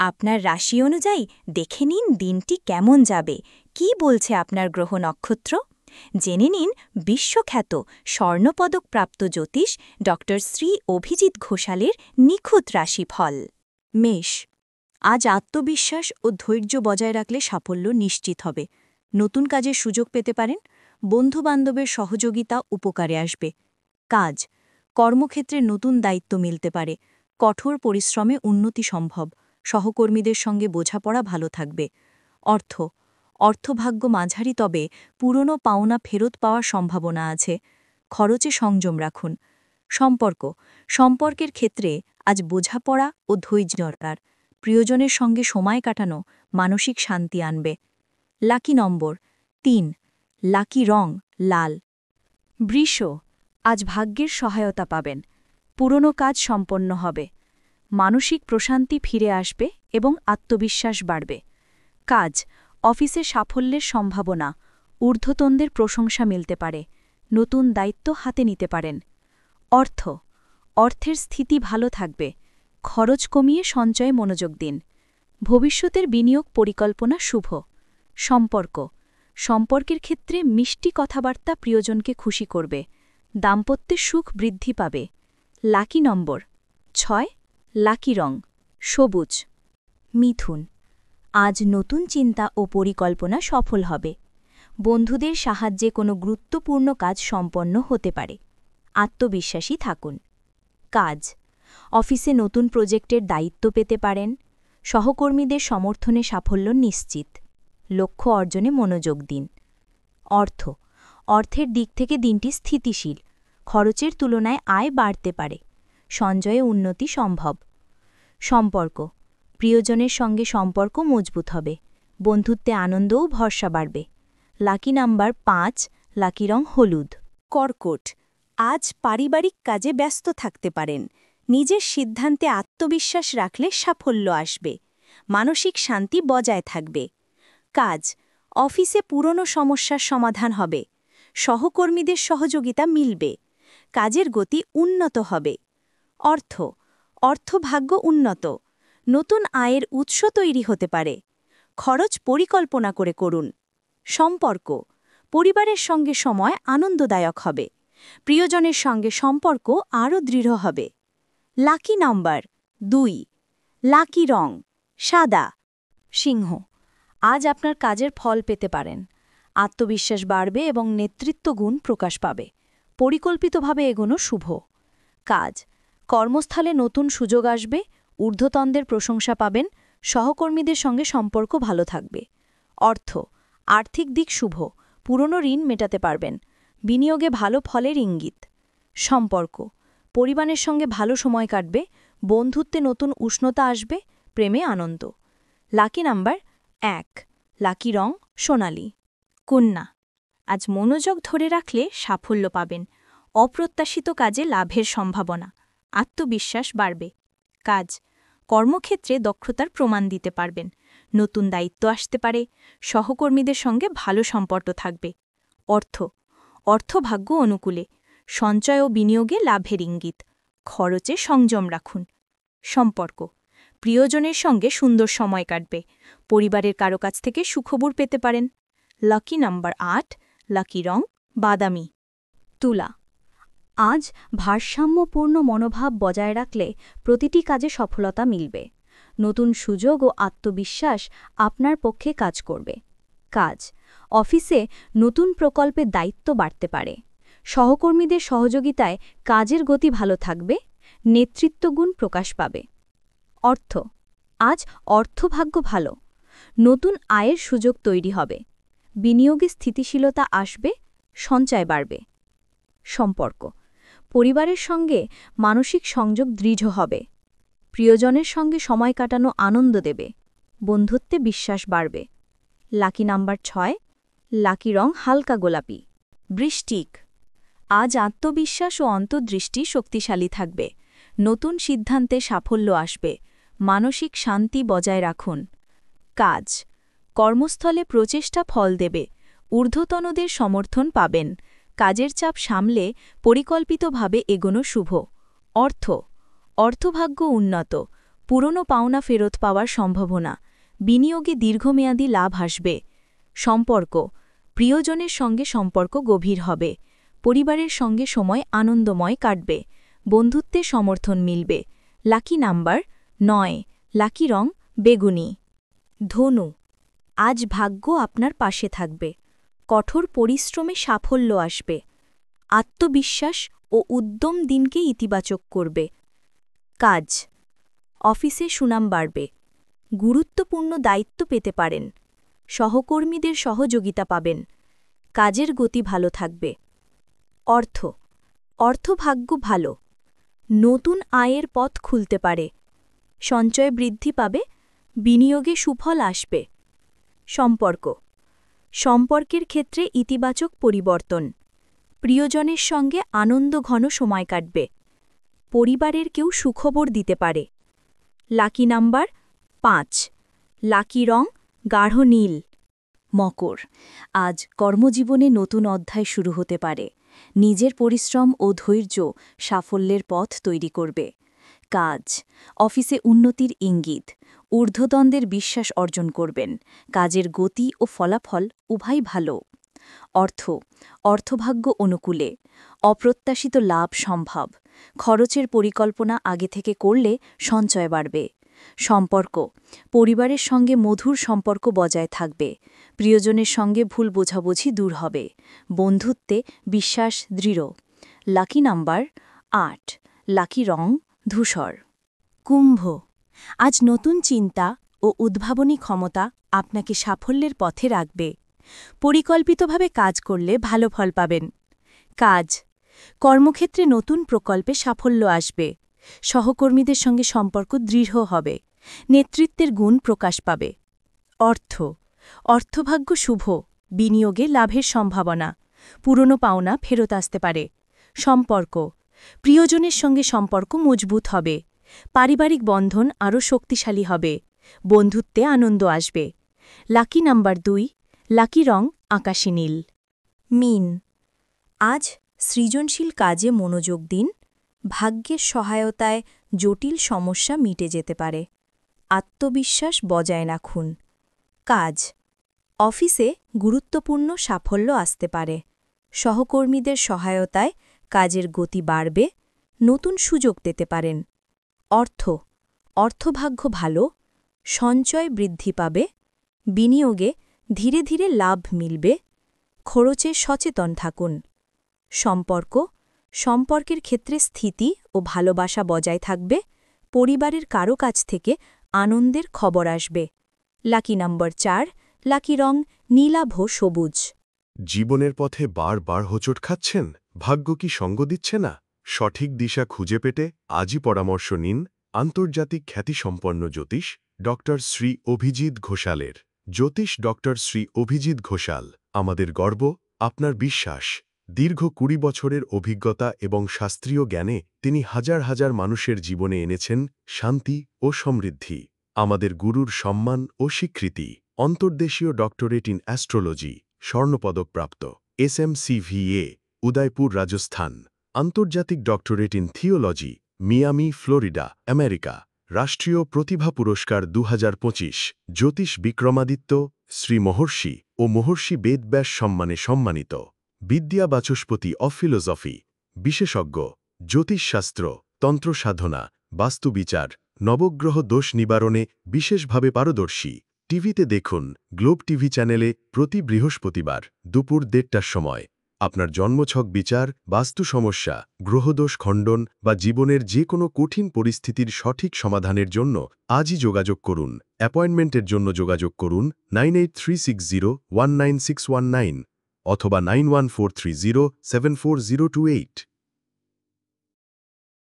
আপনার রাশি অনুযায়ী দেখে নিন দিনটি কেমন যাবে কি বলছে আপনার গ্রহ নক্ষত্র জেনে নিন বিশ্বখ্যাত স্বর্ণপদকপ্রাপ্ত জ্যোতিষ ড শ্রী অভিজিৎ ঘোষালের নিখুঁত রাশিফল মেষ আজ আত্মবিশ্বাস ও ধৈর্য বজায় রাখলে সাফল্য নিশ্চিত হবে নতুন কাজের সুযোগ পেতে পারেন বন্ধুবান্ধবের সহযোগিতা উপকারে আসবে কাজ কর্মক্ষেত্রে নতুন দায়িত্ব মিলতে পারে কঠোর পরিশ্রমে উন্নতি সম্ভব সহকর্মীদের সঙ্গে বোঝাপড়া ভালো থাকবে অর্থভাগ্য মাঝারি তবে পুরনো পাওনা ফেরত পাওয়ার সম্ভাবনা আছে খরচে সংযম রাখুন সম্পর্কের ক্ষেত্রে আজ বোঝাপড়া ও ধৈর্য দরকার প্রিয়জনের সঙ্গে সময় কাটানো মানসিক শান্তি আনবে লাকি নম্বর ৩ লাকি রং লাল বৃষ আজ ভাগ্যের সহায়তা পাবেন পুরনো কাজ সম্পন্ন হবে মানসিক প্রশান্তি ফিরে আসবে এবং আত্মবিশ্বাস বাড়বে কাজ অফিসে সাফল্যের সম্ভাবনা ঊর্ধ্বতনদের প্রশংসা মিলতে পারে নতুন দায়িত্ব হাতে নিতে পারেন অর্থের স্থিতি ভালো থাকবে খরচ কমিয়ে সঞ্চয়ে মনোযোগ দিন ভবিষ্যতের বিনিয়োগ পরিকল্পনা শুভ সম্পর্কের ক্ষেত্রে মিষ্টি কথাবার্তা প্রিয়জনকে খুশি করবে দাম্পত্যের সুখ বৃদ্ধি পাবে লাকি নম্বর ৬ লাকি রং সবুজ মিথুন আজ নতুন চিন্তা ও পরিকল্পনা সফল হবে বন্ধুদের সাহায্যে কোনো গুরুত্বপূর্ণ কাজ সম্পন্ন হতে পারে আত্মবিশ্বাসী থাকুন কাজ অফিসে নতুন প্রজেক্টের দায়িত্ব পেতে পারেন সহকর্মীদের সাফল্য নিশ্চিত লক্ষ্য অর্জনে মনোযোগ দিন অর্থের দিক থেকে দিনটি স্থিতিশীল খরচের তুলনায় আয় বাড়তে পারে সঞ্চয়ে উন্নতি সম্ভব প্রিয়জনের সঙ্গে সম্পর্ক মজবুত হবে বন্ধুত্বে আনন্দ ও ভরসা বাড়বে লাকি নাম্বার ৫ লাকি রং হলুদ কর্কট আজ পারিবারিক কাজে ব্যস্ত থাকতে পারেন নিজের সিদ্ধান্তে আত্মবিশ্বাস রাখলে সাফল্য আসবে মানসিক শান্তি বজায় থাকবে কাজ অফিসে পুরনো সমস্যার সমাধান হবে সহকর্মীদের সহযোগিতা মিলবে কাজের গতি উন্নত হবে অর্থভাগ্য উন্নত নতুন আয়ের উৎস তৈরি হতে পারে খরচ পরিকল্পনা করে করুন পরিবারের সঙ্গে সময় আনন্দদায়ক হবে প্রিয়জনের সঙ্গে সম্পর্ক আরও দৃঢ় হবে লাকি নাম্বার ২ লাকি রং সাদা সিংহ আজ আপনার কাজের ফল পেতে পারেন আত্মবিশ্বাস বাড়বে এবং নেতৃত্ব গুণ প্রকাশ পাবে পরিকল্পিতভাবে এগোনো শুভ কাজ কর্মস্থলে নতুন সুযোগ আসবে ঊর্ধ্বতনদের প্রশংসা পাবেন সহকর্মীদের সঙ্গে সম্পর্ক ভালো থাকবে আর্থিক দিক শুভ পুরনো ঋণ মেটাতে পারবেন বিনিয়োগে ভালো ফলের ইঙ্গিত পরিবারের সঙ্গে ভালো সময় কাটবে বন্ধুত্বে নতুন উষ্ণতা আসবে প্রেমে আনন্দ লাকি নাম্বার ১ লাকি রং সোনালি কন্যা আজ মনোযোগ ধরে রাখলে সাফল্য পাবেন অপ্রত্যাশিত কাজে লাভের সম্ভাবনা আত্মবিশ্বাস বাড়বে কাজ কর্মক্ষেত্রে দক্ষতার প্রমাণ দিতে পারবেন নতুন দায়িত্ব আসতে পারে সহকর্মীদের সঙ্গে ভালো সম্পর্ক থাকবে অর্থভাগ্য অনুকূলে সঞ্চয় ও বিনিয়োগে লাভের ইঙ্গিত খরচে সংযম রাখুন প্রিয়জনের সঙ্গে সুন্দর সময় কাটবে পরিবারের কারো কাছ থেকে সুখবর পেতে পারেন লাকি নাম্বার ৮ লাকি রং বাদামি তুলা আজ ভারসাম্যপূর্ণ মনোভাব বজায় রাখলে প্রতিটি কাজে সফলতা মিলবে নতুন সুযোগ ও আত্মবিশ্বাস আপনার পক্ষে কাজ করবে কাজ অফিসে নতুন প্রকল্পের দায়িত্ব বাড়তে পারে সহকর্মীদের সহযোগিতায় কাজের গতি ভালো থাকবে নেতৃত্বগুণ প্রকাশ পাবে আজ অর্থভাগ্য ভালো নতুন আয়ের সুযোগ তৈরি হবে বিনিয়োগে স্থিতিশীলতা আসবে সঞ্চয় বাড়বে পরিবারের সঙ্গে মানসিক সংযোগ দৃঢ় হবে প্রিয়জনের সঙ্গে সময় কাটানো আনন্দ দেবে বন্ধুত্বে বিশ্বাস বাড়বে লাকি নাম্বার ৬ লাকি রং হালকা গোলাপি বৃশ্চিক আজ আত্মবিশ্বাস ও অন্তর্দৃষ্টি শক্তিশালী থাকবে নতুন সিদ্ধান্তে সাফল্য আসবে মানসিক শান্তি বজায় রাখুন কাজ কর্মস্থলে প্রচেষ্টা ফল দেবে ঊর্ধ্বতনদের সমর্থন পাবেন কাজের চাপ সামলে পরিকল্পিতভাবে এগোনো শুভ অর্থভাগ্য উন্নত পুরনো পাওনা ফেরত পাওয়ার সম্ভাবনা, বিনিয়োগে দীর্ঘমেয়াদী লাভ আসবে। সম্পর্ক, প্রিয়জনের সঙ্গে সম্পর্ক গভীর হবে। পরিবারের সঙ্গে সময় আনন্দময় কাটবে। বন্ধুত্বে সমর্থন মিলবে। লাকি নাম্বার 9, লাকি রং বেগুনি। ধনু, আজ ভাগ্য আপনার পাশে থাকবে। কঠোর পরিশ্রমে সাফল্য আসবে। আত্মবিশ্বাস ও উদ্যম দিনকে ইতিবাচক করবে। কাজ, অফিসে সুনাম বাড়বে। গুরুত্বপূর্ণ দায়িত্ব পেতে পারেন। সহকর্মীদের সহযোগিতা পাবেন। কাজের গতি ভালো থাকবে। অর্থ, অর্থভাগ্য ভালো। নতুন আয়ের পথ খুলতে পারে। সঞ্চয় বৃদ্ধি পাবে। বিনিয়োগে সুফল আসবে। সম্পর্ক, সম্পর্কের ক্ষেত্রে ইতিবাচক পরিবর্তন। প্রিয়জনের সঙ্গে আনন্দঘন সময় কাটবে। পরিবারের কেউ সুখবর দিতে পারে। লাকি নাম্বার 5, লাকি রং গাঢ় নীল। মকর, আজ কর্মজীবনে নতুন অধ্যায় শুরু হতে পারে। নিজের পরিশ্রম ও ধৈর্য সাফল্যের পথ তৈরি করবে। কাজ, অফিসে উন্নতির ইঙ্গিত। ঊর্ধ্বতনদের বিশ্বাস অর্জন করবেন। কাজের গতি ও ফলাফল উভয় ভালো। অর্থ, অর্থভাগ্য অনুকূলে। অপ্রত্যাশিত লাভ সম্ভব। খরচের পরিকল্পনা আগে থেকে করলে সঞ্চয় বাড়বে। সম্পর্ক, পরিবারের সঙ্গে মধুর সম্পর্ক বজায় থাকবে। প্রিয়জনের সঙ্গে ভুল বোঝাবুঝি দূর হবে। বন্ধুত্বে বিশ্বাস দৃঢ়। লাকি নাম্বার 8, লাকি রং ধূসর। কুম্ভ, আজ নতুন চিন্তা ও উদ্ভাবনী ক্ষমতা আপনাকে সাফল্যের পথে রাখবে। পরিকল্পিতভাবে কাজ করলে ভালো ফল পাবেন। কাজ, কর্মক্ষেত্রে নতুন প্রকল্পে সাফল্য আসবে। সহকর্মীদের সঙ্গে সম্পর্ক দৃঢ় হবে। নেতৃত্বের গুণ প্রকাশ পাবে। অর্থ, অর্থভাগ্য শুভ। বিনিয়োগে লাভের সম্ভাবনা। পুরনো পাওনা ফেরত আসতে পারে। সম্পর্ক, প্রিয়জনের সঙ্গে সম্পর্ক মজবুত হবে। পারিবারিক বন্ধন আরও শক্তিশালী হবে। বন্ধুত্বে আনন্দ আসবে। লাকি নাম্বার 2, লাকি রং আকাশী নীল। মীন, আজ সৃজনশীল কাজে মনোযোগ দিন। ভাগ্যের সহায়তায় জটিল সমস্যা মিটে যেতে পারে। আত্মবিশ্বাস বজায় রাখুন। কাজ, অফিসে গুরুত্বপূর্ণ সাফল্য আসতে পারে। সহকর্মীদের সহায়তায় কাজের গতি বাড়বে। নতুন সুযোগ পেতে পারেন। অর্থ, অর্থভাগ্য ভালো। সঞ্চয় বৃদ্ধি পাবে। বিনিয়োগে ধীরে ধীরে লাভ মিলবে। খরচে সচেতন থাকুন। সম্পর্ক, সম্পর্কের ক্ষেত্রে স্থিতি ও ভালোবাসা বজায় থাকবে। পরিবারের কারো কাছ থেকে আনন্দের খবর আসবে। লাকি নাম্বার 4, লাকি রং নীলাভ সবুজ। জীবনের পথে বারবার হোঁচট খাচ্ছেন? ভাগ্য কি সঙ্গ দিচ্ছে না? সঠিক দিশা খুঁজে পেতে আজই পরামর্শ নিন আন্তর্জাতিক খ্যাতিসম্পন্ন জ্যোতিষ ডক্টর শ্রী অভিজিৎ ঘোষালের। জ্যোতিষ ডক্টর শ্রী অভিজিৎ ঘোষাল আমাদের গর্ব, আপনার বিশ্বাস। দীর্ঘ 20 বছরের অভিজ্ঞতা এবং শাস্ত্রীয় জ্ঞানে তিনি হাজার হাজার মানুষের জীবনে এনেছেন শান্তি ও সমৃদ্ধি। আমাদের গুরুর সম্মান ও স্বীকৃতি। অন্তর্দেশীয় ডক্টরেট ইন অ্যাস্ট্রোলজি, স্বর্ণপদকপ্রাপ্ত। SMCVA, উদয়পুর, রাজস্থান। আন্তর্জাতিক doctorate in theology, Miami, Florida, America. রাষ্ট্রীয় প্রতিভা পুরস্কার 2025। জ্যোতিষ বিক্রমাদিত্য, শ্রী মহর্ষি ও মহর্ষি বেদব্যাস সম্মানে সম্মানিত। বিদ্যা বাচস্পতি অফ ফিলোসফি। বিশেষজ্ঞ, জ্যোতিষশাস্ত্র, তন্ত্রসাধনা, বাস্তুবিচার, নবগ্রহ দোষ নিবারণে বিশেষভাবে পারদর্শী। টিভিতে দেখুন গ্লোব টিভি চ্যানেলে প্রতি বৃহস্পতিবার দুপুর 1:30টার সময়। আপনার জন্মছক বিচার, বাস্তু সমস্যা, গ্রহদোষ খণ্ডন বা জীবনের যে কোনো কঠিন পরিস্থিতির সঠিক সমাধানের জন্য আজই যোগাযোগ করুন। অ্যাপয়েন্টমেন্টের জন্য যোগাযোগ করুন 9836019619 অথবা 9143074028।